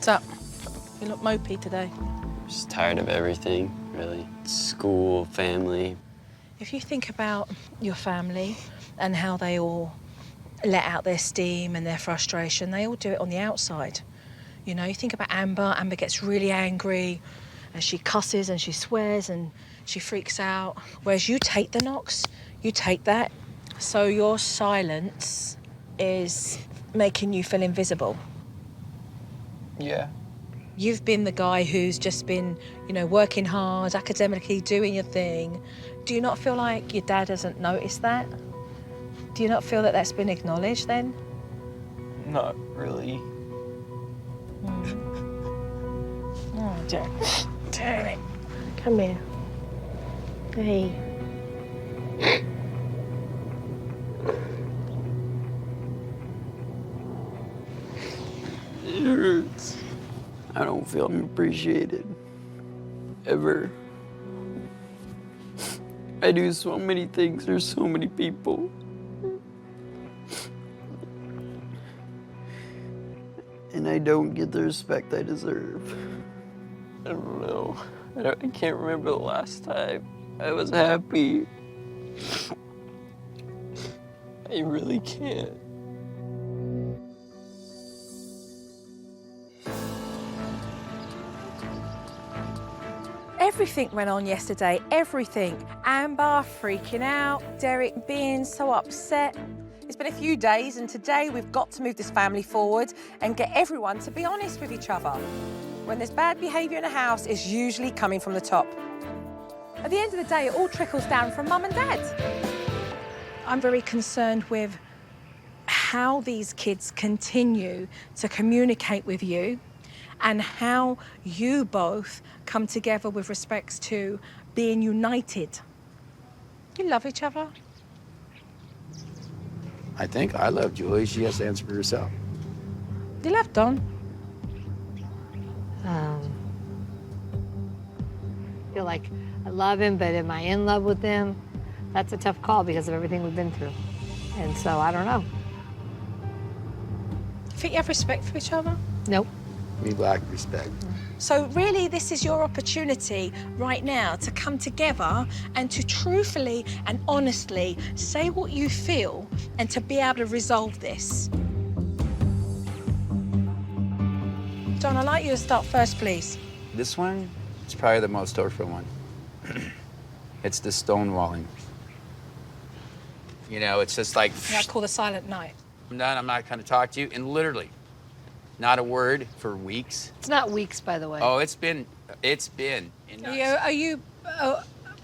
What's up? You look mopey today. Just tired of everything, really. School, family. If you think about your family and how they all let out their steam and their frustration, they all do it on the outside. You know, you think about Amber. Amber gets really angry and she cusses and she swears and she freaks out. Whereas you take the knocks, you take that. So your silence is making you feel invisible. Yeah. You've been the guy who's just been, you know, working hard, academically doing your thing. Do you not feel like your dad hasn't noticed that? Do you not feel that that's been acknowledged then? Not really. Oh, Derek. Come here. Hey. It hurts. I don't feel appreciated. Ever. I do so many things. There's so many people. And I don't get the respect I deserve. I don't know. I can't remember the last time I was happy. I really can't. Everything went on yesterday, everything. Amber freaking out, Derek being so upset. It's been a few days and today we've got to move this family forward and get everyone to be honest with each other. When there's bad behaviour in a house, it's usually coming from the top. At the end of the day, it all trickles down from mum and dad. I'm very concerned with how these kids continue to communicate with you and how you both come together with respects to being united. You love each other? I think I love Julie. She has to answer for herself. You love Don? I feel like I love him, but am I in love with him? That's a tough call because of everything we've been through. And so I don't know. You think you have respect for each other? Nope. We lack respect. So really, this is your opportunity right now to come together and to truthfully and honestly say what you feel and to be able to resolve this. John, I'd like you to start first, please. This one, it's probably the most hurtful one. It's the stonewalling. You know, it's just like, Yeah, I call the silent night. I'm done, I'm not gonna talk to you. And literally, not a word for weeks. It's not weeks, by the way. Oh, it's been. And Are you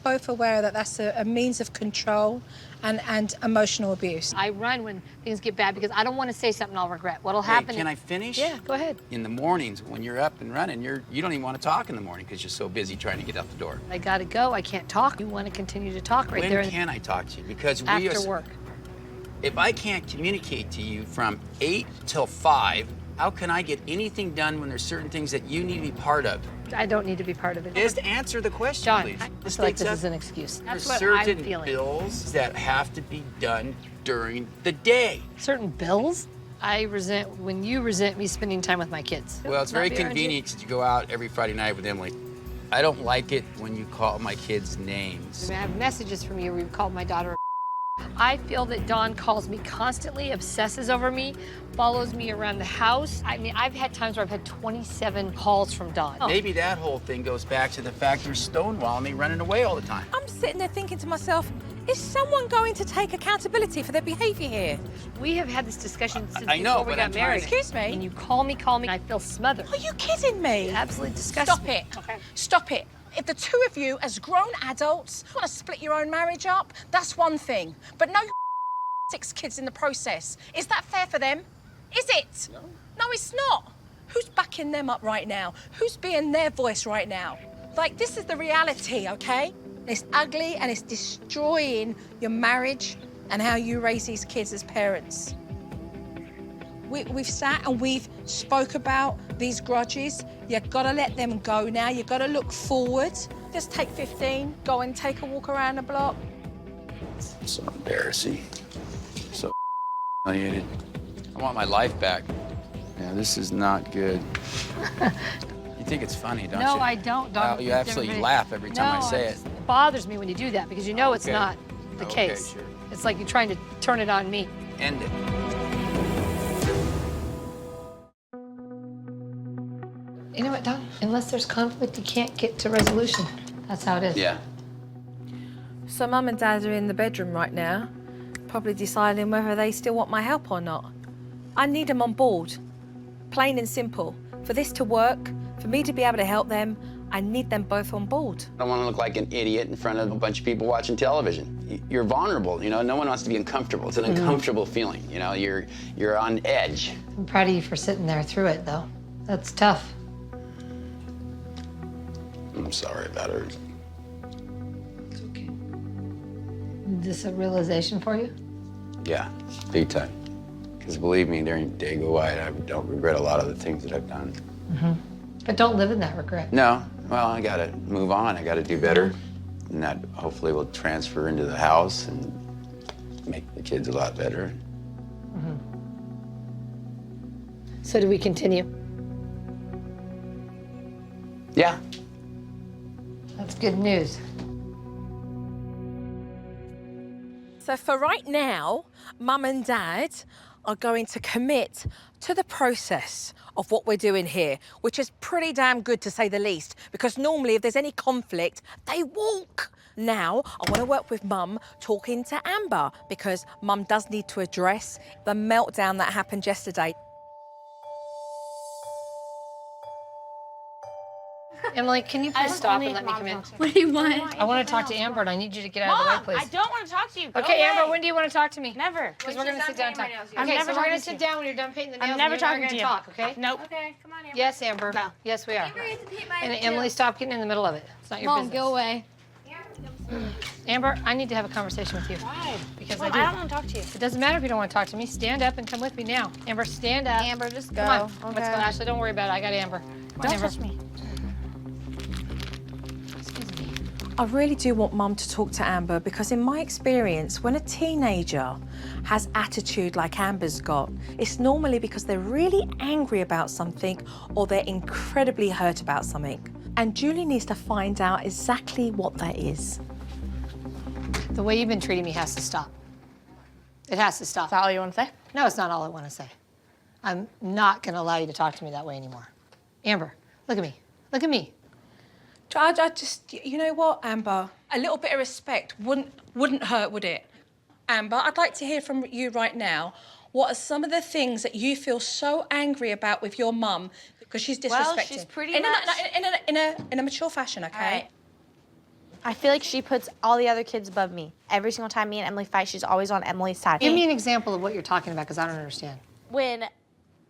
both aware that that's a means of control and emotional abuse? I run when things get bad because I don't want to say something I'll regret. What'll happen? Can I finish? Yeah, go ahead. In the mornings, when you're up and running, you don't even want to talk in the morning because you're so busy trying to get out the door. I gotta go. I can't talk. You want to continue to talk right there. When can I talk to you? Because after work. If I can't communicate to you from 8 till 5, how can I get anything done when there's certain things that you need to be part of? I don't need to be part of it. Just answer the question, John, please. I feel like this is an excuse. That's There's what I'm certain feeling. bills that have to be done during the day. Certain bills? I resent when you resent me spending time with my kids. Well, it's very Not being around you. convenient to go out every Friday night with Emily. I don't like it when you call my kids names. I mean, I have messages from you where you've called my daughter. I feel that Dawn calls me constantly, obsesses over me, follows me around the house. I mean, I've had times where I've had 27 calls from Dawn. Maybe that whole thing goes back to the fact you're stonewalling me, running away all the time. I'm sitting there thinking to myself, is someone going to take accountability for their behavior here? We have had this discussion since I know, before we but got I'm trying married. to- Excuse me? When you call me, I feel smothered. Are you kidding me? Absolutely disgusting. Stop it. Okay. Stop it. If the two of you, as grown adults, want to split your own marriage up, that's one thing. But no 6 kids in the process. Is that fair for them? Is it? No, it's not. Who's backing them up right now? Who's being their voice right now? Like, this is the reality, okay? It's ugly and it's destroying your marriage and how you raise these kids as parents. We've sat and we've spoke about these grudges. You've got to let them go now. You've got to look forward. Just take 15, go and take a walk around the block. So embarrassing. So humiliated. I want my life back. Yeah, this is not good. You think it's funny, don't you? No, I don't. Well, you absolutely laugh every time I say it. It bothers me when you do that because you know it's Okay. not the Okay, case. sure. It's like you're trying to turn it on me. End it. You know what, Don? Unless there's conflict, you can't get to resolution. That's how it is. Yeah. So Mum and Dad are in the bedroom right now, probably deciding whether they still want my help or not. I need them on board, plain and simple. For this to work, for me to be able to help them, I need them both on board. I don't want to look like an idiot in front of a bunch of people watching television. You're vulnerable, you know. No one wants to be uncomfortable. It's an uncomfortable feeling, you know. You're on edge. I'm proud of you for sitting there through it, though. That's tough. I'm sorry about her. It's okay. Is this a realization for you? Yeah, big time. Because believe me, during Day Go White, I don't regret a lot of the things that I've done. But don't live in that regret. No, well, I gotta move on. I gotta do better. And that hopefully will transfer into the house and make the kids a lot better. So do we continue? Yeah. That's good news. So for right now, Mum and Dad are going to commit to the process of what we're doing here, which is pretty damn good to say the least, because normally if there's any conflict, they walk. Now, I want to work with Mum talking to Amber, because Mum does need to address the meltdown that happened yesterday. Emily, can you please stop and let me come in? What do you want? I want to talk to Amber, and I need you to get out of the way, please. I don't want to talk to you. Go Okay, away. Amber, when do you want to talk to me? Never. Because we're going to sit down and talk. I'm Okay, never so we're going talking to to sit you. down when you're done painting the nails. I'm never and you and I are talking to you. gonna talk, okay? Nope. Okay, come on, Amber. Yes, Amber. No. Yes, we are. Amber gets to paint my And too. Emily, stop getting in the middle of it. It's not your Mom, business. go away. Amber, I need to have a conversation with you. Why? Because Mom, I do. I don't want to talk to you. It doesn't matter if you don't want to talk to me. Stand up and come with me now. Amber, stand up. Amber, just go. Come on. Okay. Let's go. Ashley, don't worry about it. I got Amber. Come on, Don't Amber. touch me. Excuse me. I really do want Mum to talk to Amber, because in my experience, when a teenager has attitude like Amber's got, it's normally because they're really angry about something or they're incredibly hurt about something. And Julie needs to find out exactly what that is. The way you've been treating me has to stop. It has to stop. Is that all you want to say? No, it's not all I want to say. I'm not going to allow you to talk to me that way anymore. Amber, look at me. Look at me. I just, you know what, Amber? A little bit of respect wouldn't hurt, would it? Amber, I'd like to hear from you right now. What are some of the things that you feel so angry about with your mum because she's disrespecting? Well, she's pretty in much- in a mature fashion, okay? All right. I feel like she puts all the other kids above me. Every single time me and Emily fight, she's always on Emily's side. Give me an example of what you're talking about, because I don't understand. When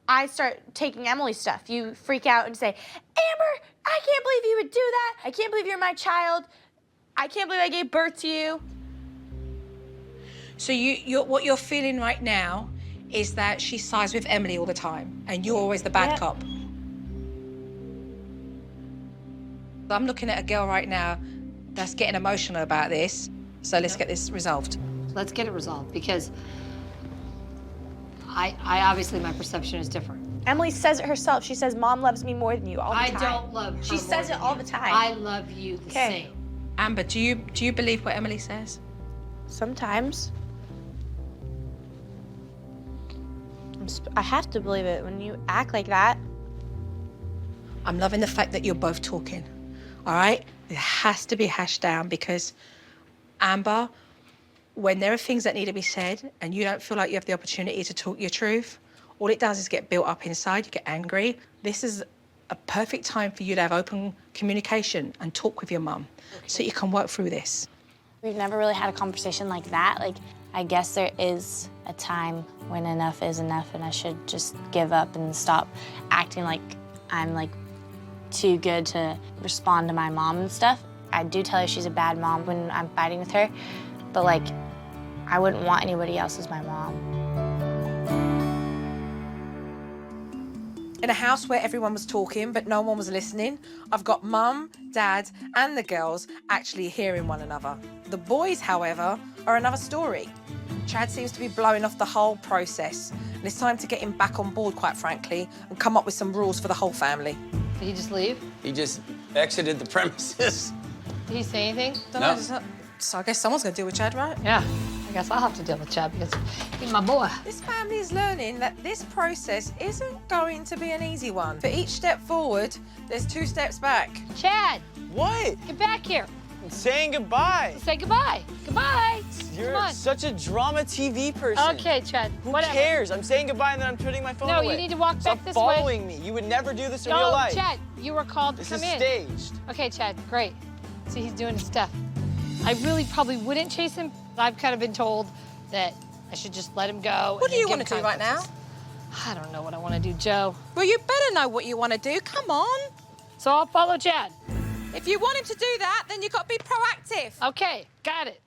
I start taking Emily's stuff, you freak out and say, Amber, I can't believe you would do that. I can't believe you're my child. I can't believe I gave birth to you. So what you're feeling right now is that she sides with Emily all the time, and you're always the bad Yep. cop. I'm looking at a girl right now that's getting emotional about this, so let's get this resolved. Let's get it resolved, because I obviously, my perception is different. Emily says it herself. She says, Mom loves me more than you all the I time. don't love her. She more says than it all you. the time. I love you the Okay. same. Amber, do you believe what Emily says? Sometimes. I have to believe it when you act like that. I'm loving the fact that you're both talking, all right? It has to be hashed down, because, Amber, when there are things that need to be said and you don't feel like you have the opportunity to talk your truth, all it does is get built up inside, you get angry. This is a perfect time for you to have open communication and talk with your mum so you can work through this. We've never really had a conversation like that. Like, I guess there is a time when enough is enough and I should just give up and stop acting like I'm like too good to respond to my mom and stuff. I do tell her she's a bad mom when I'm fighting with her, but like, I wouldn't want anybody else as my mom. In a house where everyone was talking but no one was listening, I've got Mum, Dad, and the girls actually hearing one another. The boys, however, are another story. Chad seems to be blowing off the whole process. And it's time to get him back on board, quite frankly, and come up with some rules for the whole family. Did he just leave? He just exited the premises. Did he say anything? No. So I guess someone's going to deal with Chad, right? Yeah. I guess I'll have to deal with Chad because he's my boy. This family is learning that this process isn't going to be an easy one. For each step forward, there's 2 steps back. Chad, What? get back here. I'm saying goodbye. Say goodbye. Goodbye. You're Come on. such a drama TV person. Okay, Chad. Who whatever. cares? I'm saying goodbye and then I'm putting my phone No, away. you need to walk Stop back this way. following me. You would never do this in No, real life. Chad, you were called to This come is in. staged. Okay, Chad, great. See, he's doing his stuff. I really probably wouldn't chase him. I've kind of been told that I should just let him go. What do you want to do right now? I don't know what I want to do, Joe. Well, you better know what you want to do. Come on. So I'll follow Chad. If you want him to do that, then you've got to be proactive. Okay, got it.